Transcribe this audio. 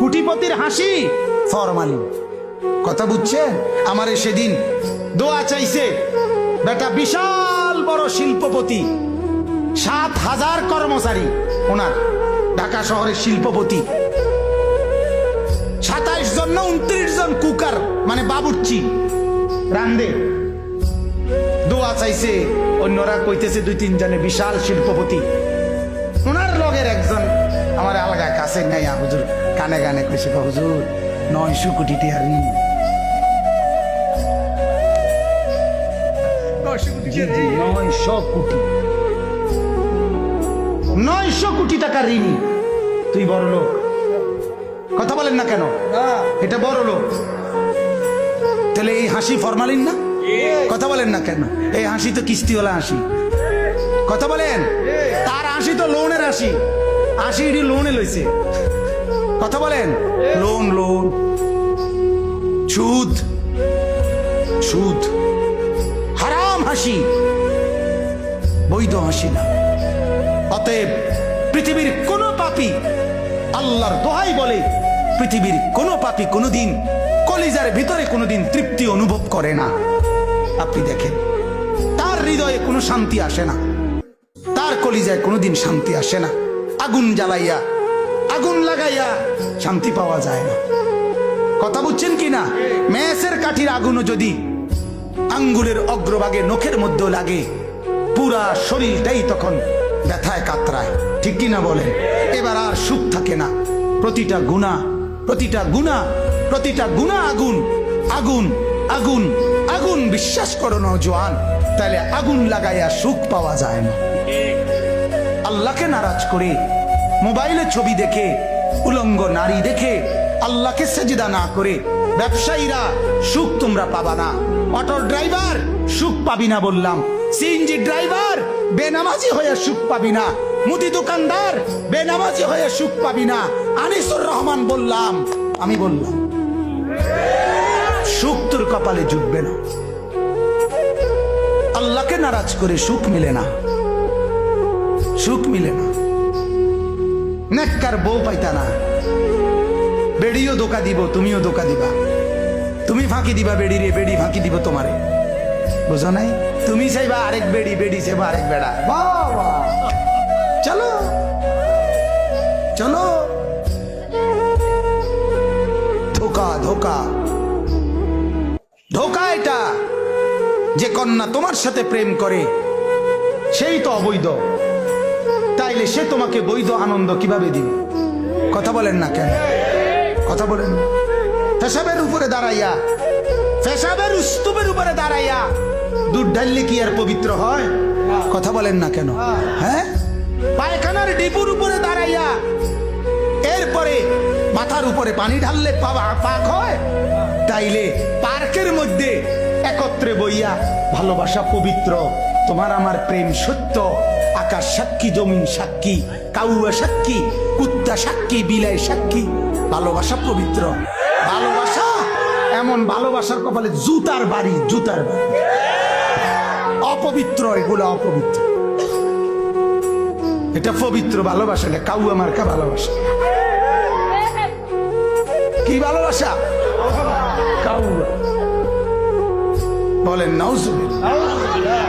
কুটিপতির হাসি ফরমালিন। কথা বুঝছেন? আমারে সেদিন দোয়া চাইছে বেটা, বিশাল বড় শিল্পপতি, 7,000 কর্মচারী ওনার, ঢাকা শহরের শিল্পপতি, 27 জন না 29 জন কুকার মানে বাবুর্চি রান্দে। দোয়া চাইছে, অন্যরা কইতেছে 2-3 জনে বিশাল শিল্পপতি। ওনার লগের একজন আমার আলগা কাছে নাই হুজুর কানে কানে কইছে, হুজুর 900 কোটি টাকা ঋণ। 900 কোটি টাকা ঋণী। তুই বড় লোক, কথা বলেন না কেন? এটা বড় লোক। তাহলে এই হাসি ফরমালিন না? কথা বলেন না কেন? এই হাসি তো কিস্তিওয়ালা হাসি। কথা বলেন? তার হাসি তো লোনের হাসি। হাসি এটি লোনে লইছে। কথা বলেন? লোন, লোন, সুদ, সুদ, হারাম হাসি, বৈধ হাসি না। অতএব পৃথিবীর কোন পাপী, আল্লাহর দোহাই বলে, পৃথিবীর কোন পাপী কোনদিন কলিজার ভিতরে কোনদিন তৃপ্তি অনুভব করে না। আপনি দেখেন, তার হৃদয়ে কোনো শান্তি আসে না, তার কলিজায় কোনোদিন শান্তি আসে না। আগুন জ্বালাইয়া, আগুন লাগাইয়া শান্তি পাওয়া যায় না। কথা বুঝছেন কি না? মেসের কাঠির আগুনও যদি আঙ্গুলের অগ্রভাগে নখের মধ্যে লাগে, পুরা শরীরটাই তখন ব্যথায় কাতরায়। ঠিক কিনা বলেন? এবার আর সুখ থাকে না। প্রতিটা গুনাহ, প্রতিটা গুনাহ, প্রতিটা গুনাহ আগুন, আগুন, আগুন, আগুন। বিশ্বাস করো নওজোয়ান, তাহলে আগুন লাগাইয়া সুখ পাওয়া যায় না। আল্লাহকে নারাজ করে, মোবাইলে ছবি দেখে, উলঙ্গ নারী দেখে, আল্লাহকে সেজদা না করে ব্যবসায়ীরা সুখ তোমরা পাবা না। অটো ড্রাইভার সুখ পাবি না বললাম। সিএনজি ড্রাইভার বেনামাজি হয়ে সুখ পাবি না। মুদি দোকানদার বেনামাজি হয়ে সুখ পাবি না। আনিসুর রহমান বললাম, আমি বললাম, সুখ তোর কপালে জুটবে না। আল্লাহকে নারাজ করে সুখ মিলে না, সুখ মিলে না। নেককার বউ পাইতা না, বেড়িও ধোকা দিব, তুমিও ধোকা দিবা। তুমি ফাঁকি দিবা বেড়ি রে, বেড়ি ফাঁকি দিব তোমারে। বুঝো নাই? তুমি চাইবা আরেক বেড়ি, বেড়ি চাইবা আরেক বেড়া। বাবা চলো চলো। ধোকা, ধোকা, ধোকা। এটা যে কন্যা তোমার সাথে প্রেম করে সেই তো অবৈধ, তাইলে সে তোমাকে বৈধ আনন্দ কিভাবে দিবে? কথা বলেন না কেন? কথা বলেন। পেশাবের উপরে দাঁড়াইয়া, পেশাবের স্তূপের উপরে দাঁড়াইয়া দুধ ঢাললে কি আর পবিত্র হয়? কথা বলেন না কেন? হ্যাঁ, পায়খানার ডিপুর উপরে দাঁড়াইয়া এরপরে মাথার উপরে পানি ঢাললে পাক হয়? তাইলে পার্কের মধ্যে একত্রে বইয়া ভালোবাসা পবিত্র, তোমার আমার প্রেম সত্য, আকাশ সাক্ষী, জমিন সাক্ষী, কাউয়া সাক্ষী, কুত্তা সাক্ষী, বিলাই সাক্ষী, ভালোবাসা পবিত্র। ভালোবাসা এমন, ভালোবাসার কপালে জুতার বাড়ি, জুতার বাড়ি। অপবিত্র, এগুলো অপবিত্র। এটা পবিত্র ভালোবাসা না, কাউয়া মার্কা ভালোবাসা। কি ভালোবাসা? কাউয়া। বলেন নাউজুবিল্লাহ।